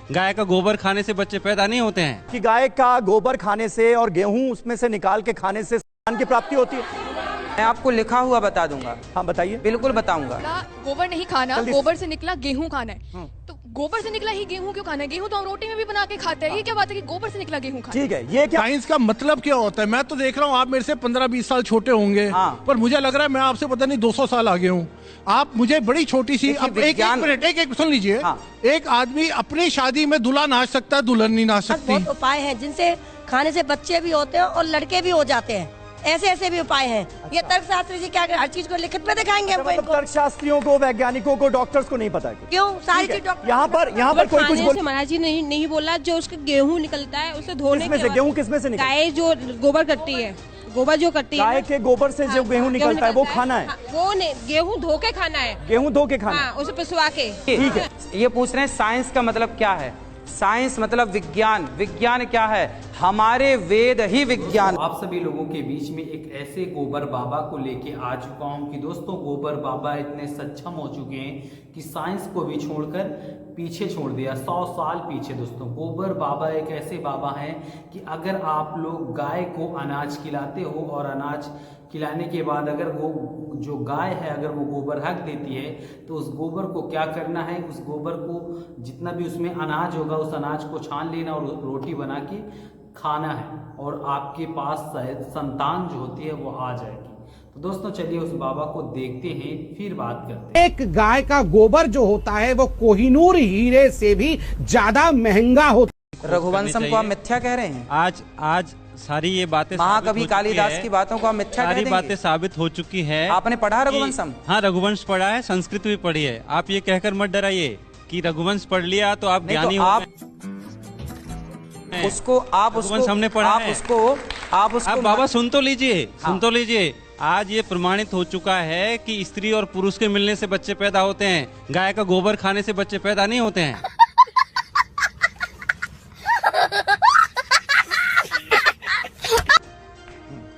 गाय का गोबर खाने से बच्चे पैदा नहीं होते हैं? कि गाय का गोबर खाने से और गेहूं उसमें से निकाल के खाने से संतान की प्राप्ति होती है? मैं आपको लिखा हुआ बता दूंगा। हाँ बताइए। बिल्कुल बताऊंगा। गोबर नहीं खाना, गोबर से निकला गेहूं खाना है। तो गोबर से निकला ही गेहूं क्यों खाना है? गेहूं तो हम रोटी में भी बना के खाते हैं। ये क्या बात है कि गोबर से निकला गेहूं खाना? ठीक है, ये क्या साइंस का मतलब क्या होता है? मैं तो देख रहा हूँ आप मेरे से 15-20 साल छोटे होंगे, पर मुझे लग रहा है मैं आपसे पता नहीं 200 साल आगे हूँ। आप मुझे बड़ी छोटी सी, अब एक मिनट, एक सुन लीजिए। एक आदमी अपनी शादी में दूल्हा नाच सकता है, दुल्हन नहीं नाच सकती। बहुत उपाय हैं जिनसे खाने से बच्चे भी होते हैं और लड़के भी हो जाते हैं। ऐसे ऐसे भी उपाय हैं। ये तर्कशास्त्री जी क्या हर चीज को लिखित में दिखाएंगे हमको? मतलब तर्कशास्त्रियों को, वैज्ञानिकों को, डॉक्टर्स को नहीं पता है क्यों? सारी चीज डॉक्टर यहाँ पर कोई कुछ बोल। महाराज जी नहीं बोला, जो उसका गेहूं निकलता है उसे धोने किसमें से गेहूं किसमें से निकलता है? गाय जो गोबर करती है, गोबर जो करती है, गाय के गोबर से जो गेहूं निकलता है वो खाना है? वो नहीं, गेहूं धो के खाना है। गेहूं धो के खाना? उसे पिसवा के। ठीक है। ये पूछ रहे हैं साइंस का मतलब क्या है? साइंस मतलब विज्ञान। विज्ञान क्या है? हमारे वेद ही विज्ञान। आप सभी लोगों के बीच में एक ऐसे गोबर बाबा को लेके आ चुका हूं कि दोस्तों गोबर बाबा इतने सक्षम हो चुके हैं कि साइंस को भी छोड़कर पीछे छोड़ दिया, 100 साल पीछे। दोस्तों गोबर बाबा एक ऐसे बाबा हैं कि अगर आप लोग गाय को अनाज खिलाते हो और अनाज खिलाने के बाद अगर वो जो गाय है अगर वो गोबर हक देती है तो उस गोबर को क्या करना है, उस गोबर को जितना भी उसमें अनाज होगा उस अनाज को छान लेना और रोटी बना के खाना है और आपके पास संतान जो होती है वो आ जाएगी। तो दोस्तों चलिए उस बाबा को देखते हैं, फिर बात करते हैं। एक गाय का गोबर जो होता है वो कोहिनूर हीरे से भी ज्यादा महंगा होता है। रघुवंशम को आप मिथ्या कह रहे हैं? आज सारी ये बातें, महाकवि कालिदास की बातों को आप मिथ्या कह देंगे? सारी बातें साबित हो चुकी है। आपने पढ़ा रघुवंशम? हाँ, रघुवंश पढ़ा है, संस्कृत भी पढ़ी है। आप ये कहकर मत डराइए कि रघुवंश पढ़ लिया तो आप ज्ञानी हो। रघुवंश हमने पढ़ा है। आप बाबा सुन तो लीजिए, सुन तो लीजिए। आज ये प्रमाणित हो चुका है कि स्त्री और पुरुष के मिलने से बच्चे पैदा होते हैं। गाय का गोबर खाने से बच्चे पैदा नहीं होते हैं।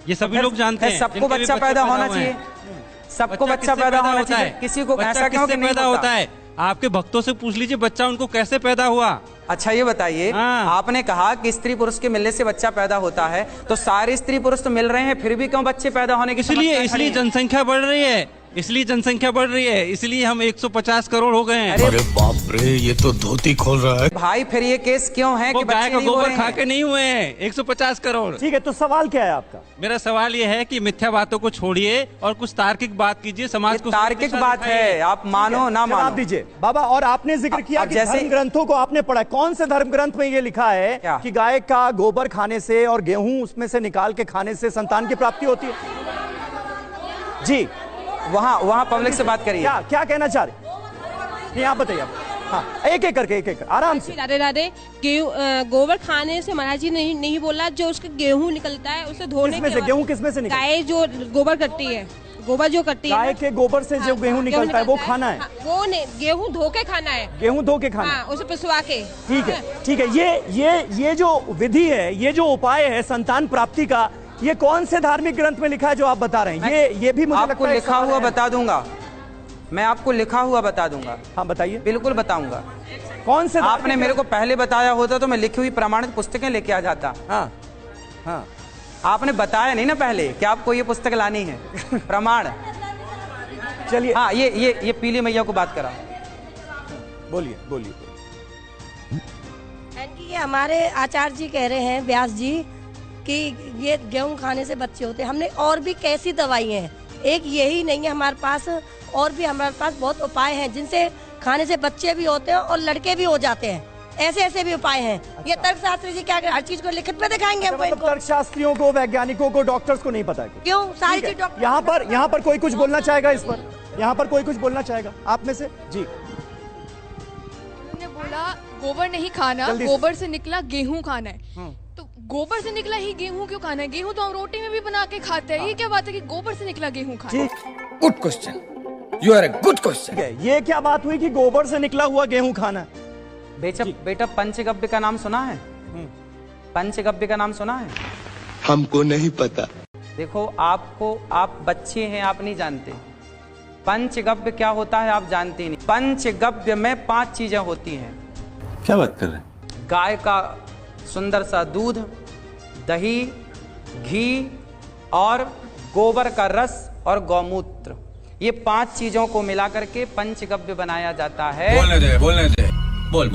ये सभी लोग जानते हैं। सबको बच्चा पैदा होना चाहिए, सबको बच्चा पैदा होना चाहिए। किसी को ऐसा क्यों पैदा होता है? आपके भक्तों से पूछ लीजिए बच्चा उनको कैसे पैदा हुआ। अच्छा ये बताइए, आपने कहा कि स्त्री पुरुष के मिलने से बच्चा पैदा होता है, तो सारे स्त्री पुरुष तो मिल रहे हैं, फिर भी क्यों बच्चे पैदा होने की? इसलिए जनसंख्या बढ़ रही है, इसलिए जनसंख्या बढ़ रही है, इसलिए हम 150 करोड़ हो गए हैं। अरे बाप रे, ये तो धोती खोल रहा है भाई। फिर ये केस क्यों है कि गाय का गोबर खा के नहीं हुए हैं 150 करोड़? ठीक है, तो सवाल क्या है आपका? मेरा सवाल ये है कि मिथ्या बातों को छोड़िए और कुछ तार्किक बात कीजिए। समाज को तार्किक बात है, आप मानो ना मानो। आप दीजिए बाबा। और आपने जिक्र किया कि धर्म ग्रंथों को आपने पढ़ा। कौन से धर्म ग्रंथ में ये लिखा है कि गाय का गोबर खाने से और गेहूं उसमें से निकाल के खाने से संतान की प्राप्ति होती है? जी वहाँ पब्लिक से बात करिए। क्या कहना चाह रहे? आप बताइए। हाँ, एक एक करके आराम से। राधे गोबर खाने से महाराज जी नहीं बोला, जो उसका गेहूं निकलता है उसे धोने के। गेहूं किसमें से निकलता है? गाय जो गोबर करती है, गोबर जो करती है, गाय के गोबर से जो गेहूं निकलता है वो खाना है? वो नहीं, गेहूं धो के खाना है। गेहूं धो के खाना? उसे पिसवा के। ठीक है, ठीक है। ये जो विधि है, ये जो उपाय है संतान प्राप्ति का, ये कौन से धार्मिक ग्रंथ में लिखा है जो आप बता रहे हैं? ये भी मुझे आपको लिखा हुआ बता दूंगा। मैं आपको लिखा हुआ बता दूंगा। हाँ बताइए। बिल्कुल बताऊंगा। कौन से? आपने मेरे को पहले बताया होता तो मैं लिखी हुई प्रमाणित पुस्तकें लेके आ जाता। हाँ। आपने बताया नहीं ना पहले कि आपको ये पुस्तक लानी है प्रमाण। चलिए। हाँ, ये पीली मैया को बात करा। बोलिए। ये हमारे आचार्य जी कह रहे हैं, व्यास जी, कि ये गेहूं खाने से बच्चे होते हैं। हमने और भी कैसी दवाइयाँ हैं, एक यही नहीं है हमारे पास, और भी हमारे पास बहुत उपाय हैं जिनसे खाने से बच्चे भी होते हैं और लड़के भी हो जाते हैं। ऐसे ऐसे भी उपाय हैं। ये तर्कशास्त्री जी क्या हर चीज को लिखित में दिखाएंगे हमको? मतलब तर्कशास्त्रियों को, वैज्ञानिकों को, डॉक्टर्स को नहीं पता है क्यों? सारी चीज डॉक्टर। यहाँ पर कोई कुछ बोलना चाहेगा इस पर? यहाँ पर कोई कुछ बोलना चाहेगा आप में से? जी। उन्होंने बोला गोबर नहीं खाना, गोबर से निकला गेहूं खाना है। तो गोबर से निकला ही गेहूं क्यों खाना है? गेहूं तो हम रोटी में भी बना के खाते हैं। ये क्या बात है कि गोबर से निकला गेहूं खाना है? Good question, you are a good question. ये क्या बात हुई कि गोबर से निकला हुआ गेहूं खाना है? बेटा पंचगव्य का नाम सुना है? पंचगव्य का नाम सुना है? हमको नहीं पता। देखो आप बच्चे हैं, आप नहीं जानते। पंचगव्य क्या होता है आप जानते नहीं। पंचगव्य में 5 चीजें होती हैं। क्या बात कर रहे हैं? गाय का सुंदर सा दूध, दही, घी और गोबर का रस और गौमूत्र, ये 5 चीजों को मिला करके पंचगव्य बनाया जाता है। बोलने दे, बोल।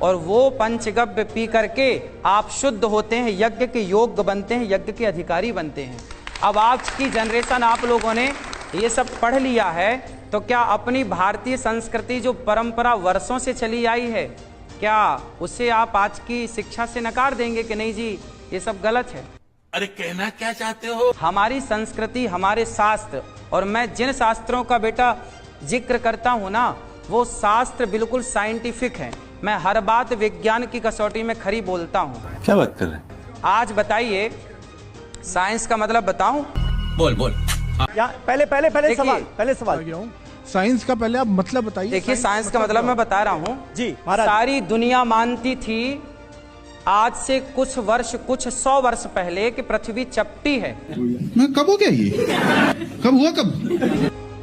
और वो पंचगव्य पी करके आप शुद्ध होते हैं, यज्ञ के योग्य बनते हैं, यज्ञ के अधिकारी बनते हैं। अब आज की जनरेशन, आप लोगों ने ये सब पढ़ लिया है, तो क्या अपनी भारतीय संस्कृति जो परंपरा वर्षों से चली आई है, क्या उसे आप आज की शिक्षा से नकार देंगे कि नहीं जी ये सब गलत है? अरे कहना क्या चाहते हो? हमारी संस्कृति, हमारे शास्त्र, और मैं जिन शास्त्रों का बेटा जिक्र करता हूं ना, वो शास्त्र बिल्कुल साइंटिफिक है। मैं हर बात विज्ञान की कसौटी में खरी बोलता हूं। क्या बात कर रहे हैं? आज बताइए, साइंस का मतलब बताऊं? बोल। पहले सवाल साइंस का पहले आप मतलब बताइए। देखिए, साइंस का मतलब मैं बता रहा हूं जी महाराज। सारी दुनिया मानती थी आज से कुछ 100 वर्ष पहले कि पृथ्वी चपटी है। कब हो गया ये? कब हुआ?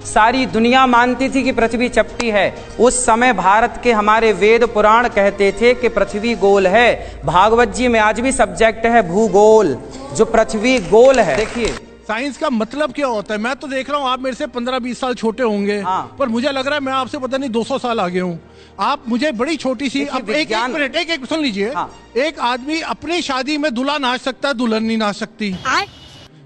सारी दुनिया मानती थी कि पृथ्वी चपटी है। उस समय भारत के हमारे वेद पुराण कहते थे कि पृथ्वी गोल है। भागवत जी में आज भी सब्जेक्ट है भूगोल, जो पृथ्वी गोल है। देखिए, साइंस का मतलब क्या होता है? मैं तो देख रहा हूँ आप मेरे से 15-20 साल छोटे होंगे। हाँ। पर मुझे लग रहा है मैं आपसे पता नहीं 200 साल आगे हूँ। आप मुझे बड़ी छोटी सी, अब एक मिनट, एक सुन लीजिए। हाँ। एक आदमी अपनी शादी में दूल्हा नाच सकता है, दुल्हन नहीं नाच सकती।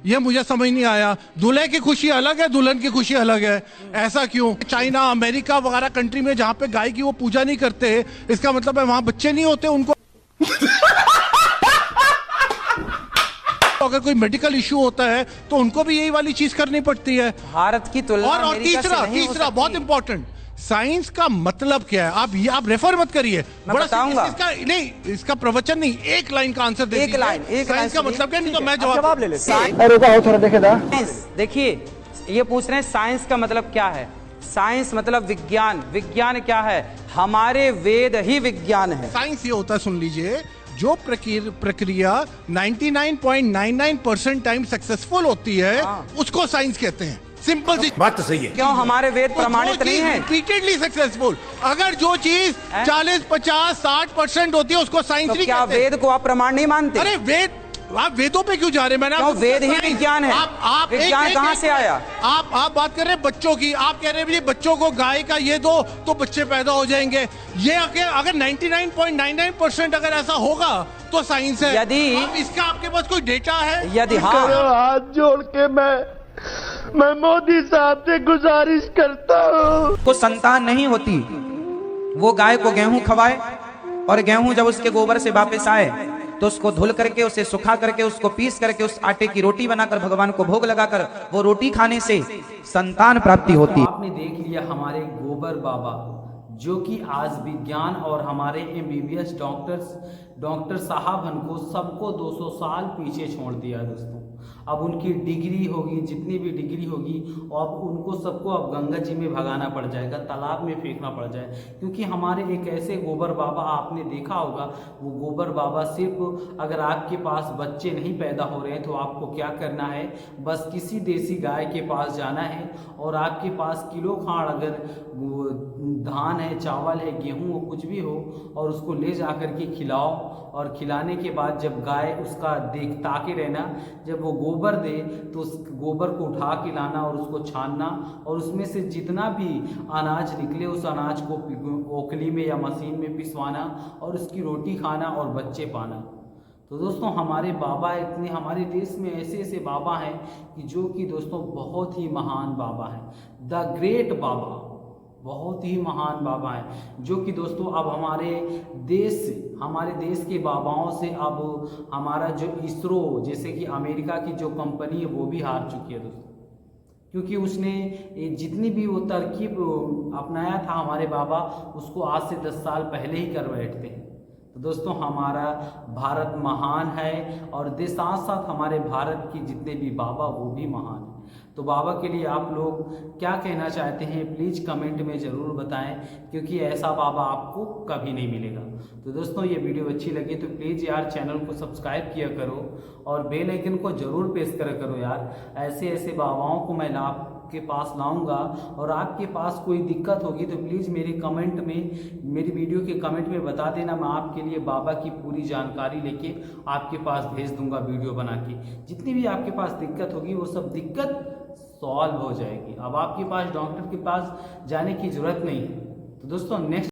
ये मुझे समझ नहीं आया। दूल्हे की खुशी अलग है, दुल्हन की खुशी अलग है, ऐसा क्यों? चाइना, अमेरिका वगैरह कंट्री में जहाँ पे गाय की वो पूजा नहीं करते, इसका मतलब है वहां बच्चे नहीं होते उनको। अगर कोई मेडिकल इश्यू होता है तो उनको भी यही वाली चीज करनी पड़ती है। भारत की तुलना और तीसरा बहुत इंपॉर्टेंट, साइंस का मतलब क्या है? आप रेफर मत करिए, मैं बताऊंगा। इसका प्रवचन नहीं, एक लाइन का आंसर दे दीजिए। साइंस का मतलब क्या? नहीं तो मैं जवाब ले लेता। देखिए, ये पूछ रहे हैं साइंस का मतलब क्या है। साइंस मतलब विज्ञान। विज्ञान क्या है? हमारे वेद ही विज्ञान है। साइंस ये होता है, सुन लीजिए, जो प्रक्रिया 99.99% टाइम सक्सेसफुल होती है, उसको साइंस कहते हैं। सिंपल सी बात तो सही है। क्यों हमारे वेद प्रमाणित नहीं है? Repeatedly successful. अगर जो चीज 40, 50, 60% होती है उसको साइंस नहीं क्या कहते। वेद को आप प्रमाण नहीं मानते? अरे आप वेदों पे क्यों जा रहे हैं? मैंने क्यों? वेद ही विज्ञान है। आप विज्ञान कहाँ से आया? आप बात कर रहे हैं बच्चों की। आप कह रहे हैं बच्चों को गाय का ये दो तो बच्चे पैदा हो जाएंगे। ये अगर 99.99% अगर ऐसा होगा तो साइंस है। यदि इसका आपके पास कोई डेटा है? यदि हाँ, हाथ जोड़ के मैं मोदी साहब से गुजारिश करता हूँ। को संतान नहीं होती, वो गाय को गेहूं खवाए, और गेहूं जब उसके गोबर से वापस आए तो उसको धुल करके, उसे सुखा करके, उसको पीस करके उस आटे की रोटी बनाकर भगवान को भोग लगाकर वो रोटी खाने से संतान प्राप्ति होती है। आपने देख लिया हमारे गोबर बाबा, जो कि आज विज्ञान और हमारे MBBS डॉक्टर साहब को सबको 200 साल पीछे छोड़ दिया दोस्तों। अब उनकी डिग्री होगी, जितनी भी डिग्री होगी, और उनको सबको अब गंगा जी में भगाना पड़ जाएगा, तालाब में फेंकना पड़ जाए। क्योंकि हमारे एक ऐसे गोबर बाबा, आपने देखा होगा, वो गोबर बाबा सिर्फ अगर आपके पास बच्चे नहीं पैदा हो रहे हैं तो आपको क्या करना है, बस किसी देसी गाय के पास जाना है और आपके पास किलो खाड़ अगर धान है, चावल है, गेहूँ हो, कुछ भी हो, और उसको ले जा कर के खिलाओ। और खिलाने के बाद जब गाय उसका ताके रहना, जब वो गोबर दे तो उस गोबर को उठा के लाना और उसको छानना, और उसमें से जितना भी अनाज निकले उस अनाज को ओखली में या मशीन में पिसवाना और उसकी रोटी खाना और बच्चे पाना। तो दोस्तों, हमारे बाबा इतने, हमारे देश में ऐसे ऐसे बाबा हैं कि जो कि दोस्तों बहुत ही महान बाबा हैं, द ग्रेट बाबा, बहुत ही महान बाबा हैं, जो कि दोस्तों अब हमारे देश के बाबाओं से अब हमारा जो इसरो, जैसे कि अमेरिका की जो कंपनी है, वो भी हार चुकी है दोस्तों। क्योंकि उसने जितनी भी वो तरकीब अपनाया था हमारे बाबा, उसको आज से 10 साल पहले ही कर बैठते हैं। तो दोस्तों, हमारा भारत महान है, और साथ साथ हमारे भारत के जितने भी बाबा वो भी महान हैं। तो बाबा के लिए आप लोग क्या कहना चाहते हैं, प्लीज़ कमेंट में ज़रूर बताएं, क्योंकि ऐसा बाबा आपको कभी नहीं मिलेगा। तो दोस्तों, ये वीडियो अच्छी लगी तो प्लीज़ यार चैनल को सब्सक्राइब किया करो और बेल आइकन को ज़रूर प्रेस करा करो यार। ऐसे ऐसे बाबाओं को मैं आपके पास लाऊंगा और आपके पास कोई दिक्कत होगी तो प्लीज़ मेरे कमेंट में, मेरी वीडियो के कमेंट में बता देना। मैं आपके लिए बाबा की पूरी जानकारी लेके आपके पास भेज दूंगा वीडियो बना के। जितनी भी आपके पास दिक्कत होगी वो सब दिक्कत सॉल्व हो जाएगी। अब आपके पास डॉक्टर के पास जाने की ज़रूरत नहीं है। तो दोस्तों नेक्स्ट